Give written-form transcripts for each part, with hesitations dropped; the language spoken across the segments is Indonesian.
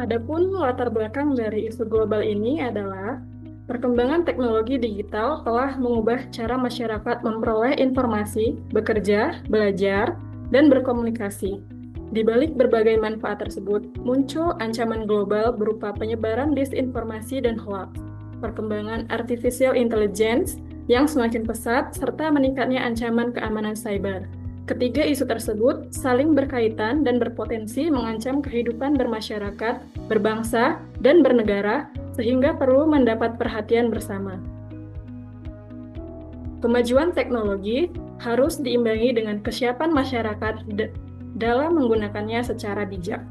Adapun latar belakang dari isu global ini adalah perkembangan teknologi digital telah mengubah cara masyarakat memperoleh informasi, bekerja, belajar, dan berkomunikasi. Di balik berbagai manfaat tersebut, muncul ancaman global berupa penyebaran disinformasi dan hoax, perkembangan artificial intelligence yang semakin pesat, serta meningkatnya ancaman keamanan cyber. Ketiga isu tersebut saling berkaitan dan berpotensi mengancam kehidupan bermasyarakat, berbangsa, dan bernegara, sehingga perlu mendapat perhatian bersama. Kemajuan teknologi harus diimbangi dengan kesiapan masyarakat dalam menggunakannya secara bijak.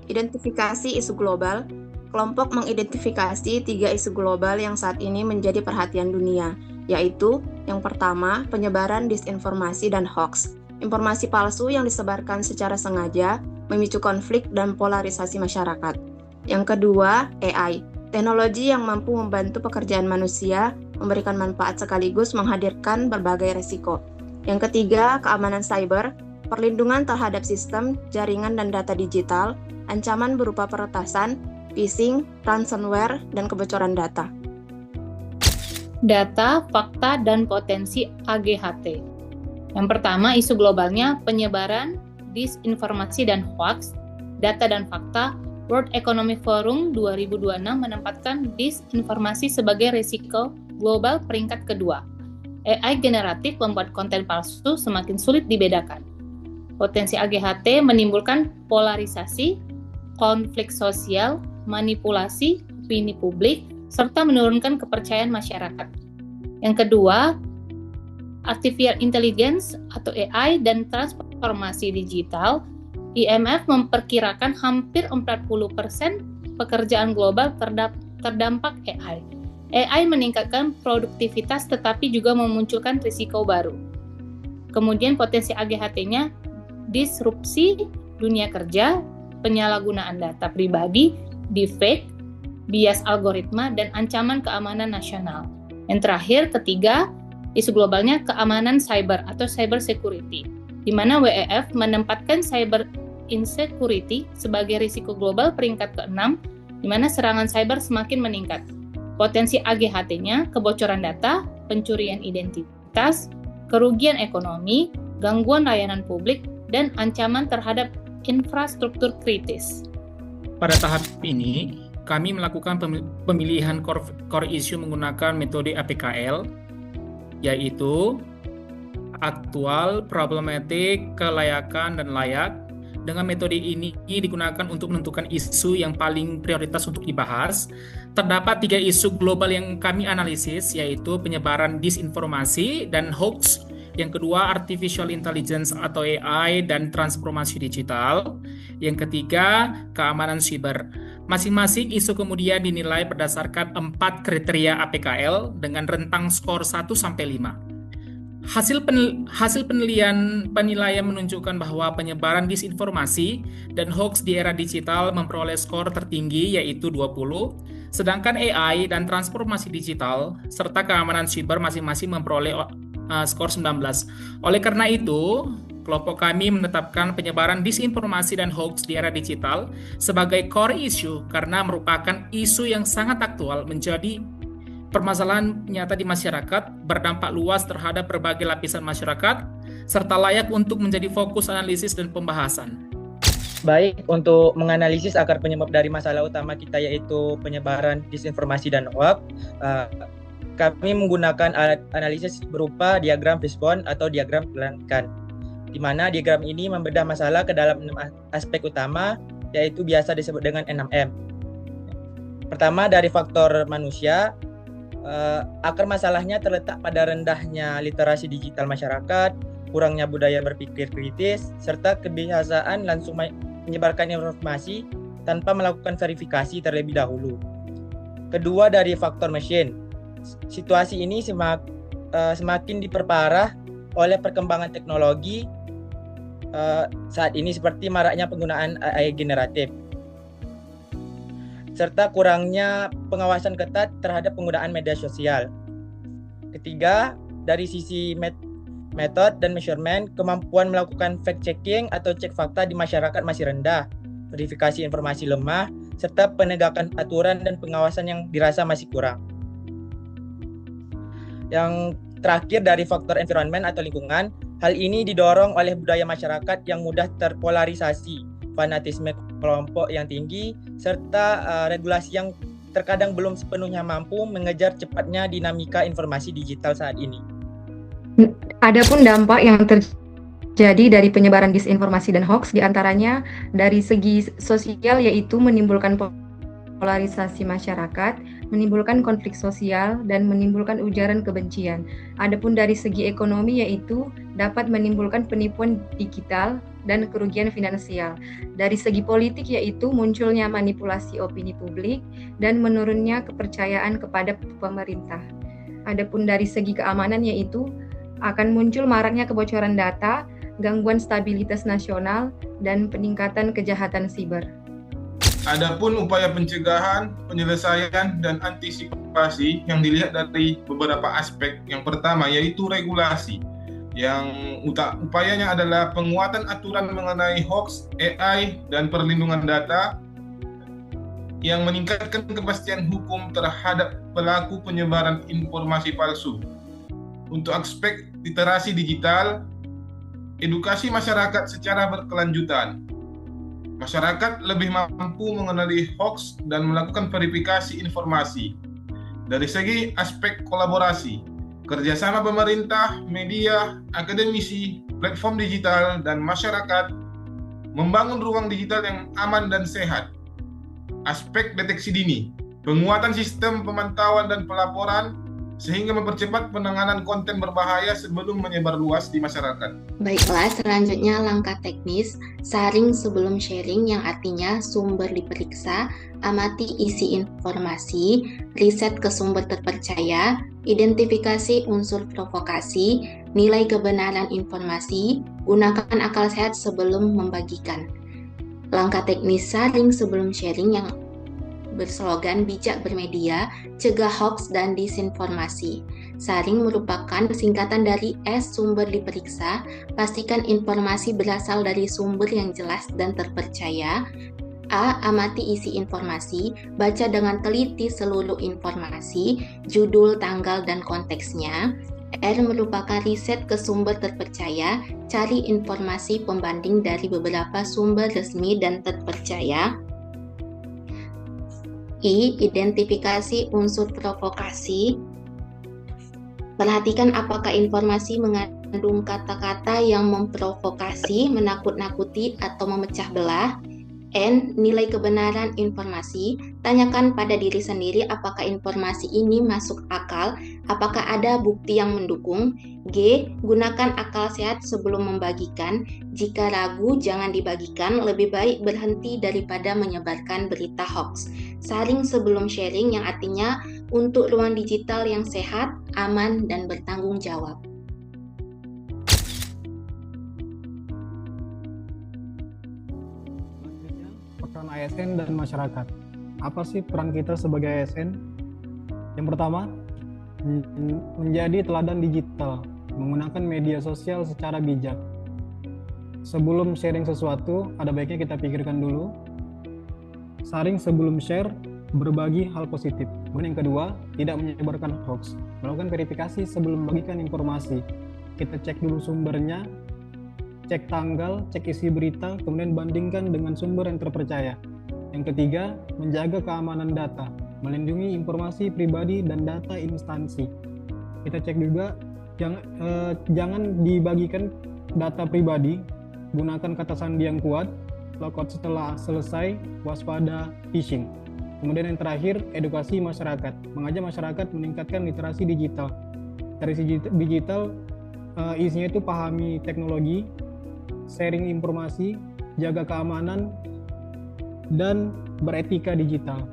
Identifikasi isu global. Kelompok mengidentifikasi 3 isu global yang saat ini menjadi perhatian dunia, yaitu yang pertama, penyebaran disinformasi dan hoax. Informasi palsu yang disebarkan secara sengaja memicu konflik dan polarisasi masyarakat. Yang kedua, AI. Teknologi yang mampu membantu pekerjaan manusia, memberikan manfaat sekaligus menghadirkan berbagai resiko. Yang ketiga, keamanan cyber. Perlindungan terhadap sistem, jaringan, dan data digital, ancaman berupa peretasan, phishing, ransomware, dan kebocoran data. Data, fakta, dan potensi AGHT. Yang pertama, isu globalnya penyebaran disinformasi dan hoax. Data dan fakta, World Economic Forum 2026 menempatkan disinformasi sebagai risiko global peringkat kedua. AI generatif membuat konten palsu semakin sulit dibedakan. Potensi AGHT menimbulkan polarisasi, konflik sosial, manipulasi opini publik, serta menurunkan kepercayaan masyarakat. Yang kedua, artificial intelligence atau AI dan transformasi digital. IMF memperkirakan hampir 40% pekerjaan global terdampak AI. AI meningkatkan produktivitas tetapi juga memunculkan risiko baru. Kemudian potensi AGHT-nya disrupsi dunia kerja, penyalahgunaan data pribadi, deepfake, bias algoritma, dan ancaman keamanan nasional. Yang terakhir, ketiga, isu globalnya keamanan cyber atau cyber security, di mana WEF menempatkan cyber insecurity sebagai risiko global peringkat ke-6, di mana serangan cyber semakin meningkat. Potensi AGHT-nya kebocoran data, pencurian identitas, kerugian ekonomi, gangguan layanan publik, dan ancaman terhadap infrastruktur kritis. Pada tahap ini, kami melakukan pemilihan core issue menggunakan metode APKL, yaitu aktual, problematik, kelayakan, dan layak. Dengan metode ini digunakan untuk menentukan isu yang paling prioritas untuk dibahas. Terdapat 3 isu global yang kami analisis, yaitu penyebaran disinformasi dan hoax. Yang kedua, artificial intelligence atau AI dan transformasi digital. Yang ketiga, keamanan siber. Masing-masing isu kemudian dinilai berdasarkan 4 kriteria APKL dengan rentang skor 1-5. Hasil penilaian menunjukkan bahwa penyebaran disinformasi dan hoax di era digital memperoleh skor tertinggi yaitu 20, sedangkan AI dan transformasi digital serta keamanan siber masing-masing memperoleh skor 19. Oleh karena itu, kelompok kami menetapkan penyebaran disinformasi dan hoax di era digital sebagai core issue karena merupakan isu yang sangat aktual menjadi permasalahan nyata di masyarakat, berdampak luas terhadap berbagai lapisan masyarakat, serta layak untuk menjadi fokus analisis dan pembahasan. Baik, untuk menganalisis akar penyebab dari masalah utama kita yaitu penyebaran disinformasi dan hoax, kami menggunakan alat analisis berupa diagram fishbone atau diagram pelangkan, di mana diagram ini membedah masalah ke dalam 6 aspek utama, yaitu biasa disebut dengan 6M. Pertama, dari faktor manusia, Akar masalahnya terletak pada rendahnya literasi digital masyarakat, kurangnya budaya berpikir kritis, serta kebiasaan langsung menyebarkan informasi tanpa melakukan verifikasi terlebih dahulu. Kedua, dari faktor mesin. Situasi ini semakin diperparah oleh perkembangan teknologi saat ini, seperti maraknya penggunaan AI generatif, serta kurangnya pengawasan ketat terhadap penggunaan media sosial. Ketiga, dari sisi metode dan measurement, kemampuan melakukan fact-checking atau cek fakta di masyarakat masih rendah, verifikasi informasi lemah, serta penegakan aturan dan pengawasan yang dirasa masih kurang. Yang terakhir, dari faktor environment atau lingkungan, hal ini didorong oleh budaya masyarakat yang mudah terpolarisasi, fanatisme kelompok yang tinggi, serta regulasi yang terkadang belum sepenuhnya mampu mengejar cepatnya dinamika informasi digital saat ini. Adapun dampak yang terjadi dari penyebaran disinformasi dan hoax diantaranya dari segi sosial, yaitu menimbulkan polarisasi masyarakat, menimbulkan konflik sosial, dan menimbulkan ujaran kebencian. Adapun dari segi ekonomi, yaitu dapat menimbulkan penipuan digital dan kerugian finansial. Dari segi politik, yaitu munculnya manipulasi opini publik dan menurunnya kepercayaan kepada pemerintah. Adapun dari segi keamanan, yaitu akan muncul maraknya kebocoran data, gangguan stabilitas nasional, dan peningkatan kejahatan siber. Adapun upaya pencegahan, penyelesaian, dan antisipasi yang dilihat dari beberapa aspek. Yang pertama yaitu regulasi. Yang upayanya adalah penguatan aturan mengenai hoax, AI, dan perlindungan data yang meningkatkan kepastian hukum terhadap pelaku penyebaran informasi palsu. Untuk aspek literasi digital, edukasi masyarakat secara berkelanjutan. Masyarakat lebih mampu mengenali hoax dan melakukan verifikasi informasi. Dari segi aspek kolaborasi, kerjasama pemerintah, media, akademisi, platform digital, dan masyarakat membangun ruang digital yang aman dan sehat. Aspek deteksi dini, penguatan sistem pemantauan dan pelaporan, sehingga mempercepat penanganan konten berbahaya sebelum menyebar luas di masyarakat. Baiklah, selanjutnya langkah teknis, saring sebelum sharing, yang artinya sumber diperiksa, amati isi informasi, riset ke sumber terpercaya, identifikasi unsur provokasi, nilai kebenaran informasi, gunakan akal sehat sebelum membagikan. Langkah teknis saring sebelum sharing yang berslogan bijak bermedia, cegah hoax dan disinformasi. Saring merupakan singkatan dari S, sumber diperiksa, pastikan informasi berasal dari sumber yang jelas dan terpercaya. A, amati isi informasi, baca dengan teliti seluruh informasi, judul, tanggal, dan konteksnya. R, merupakan riset ke sumber terpercaya, cari informasi pembanding dari beberapa sumber resmi dan terpercaya. I, identifikasi unsur provokasi. Perhatikan apakah informasi mengandung kata-kata yang memprovokasi, menakut-nakuti, atau memecah belah. N, nilai kebenaran informasi. Tanyakan pada diri sendiri apakah informasi ini masuk akal, apakah ada bukti yang mendukung. G, gunakan akal sehat sebelum membagikan. Jika ragu, jangan dibagikan, lebih baik berhenti daripada menyebarkan berita hoax. Saring sebelum sharing, yang artinya untuk ruang digital yang sehat, aman, dan bertanggung jawab. Peran ASN dan masyarakat. Apa sih peran kita sebagai ASN? Yang pertama, menjadi teladan digital, menggunakan media sosial secara bijak. Sebelum sharing sesuatu, ada baiknya kita pikirkan dulu. Saring sebelum share, berbagi hal positif. Kemudian yang kedua, tidak menyebarkan hoax. Melakukan verifikasi sebelum membagikan informasi. Kita cek dulu sumbernya, cek tanggal, cek isi berita, kemudian bandingkan dengan sumber yang terpercaya. Yang ketiga, menjaga keamanan data, melindungi informasi pribadi dan data instansi. Kita cek juga, jangan dibagikan data pribadi, gunakan kata sandi yang kuat, logout setelah selesai, waspada phishing. Kemudian yang terakhir, edukasi masyarakat. Mengajak masyarakat meningkatkan literasi digital. Literasi digital isinya itu pahami teknologi, sharing informasi, jaga keamanan, dan beretika digital.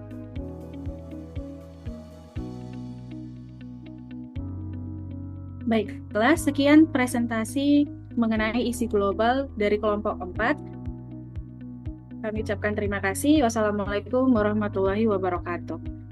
Baiklah, sekian presentasi mengenai isi global dari kelompok 4. Kami ucapkan terima kasih. Wassalamualaikum warahmatullahi wabarakatuh.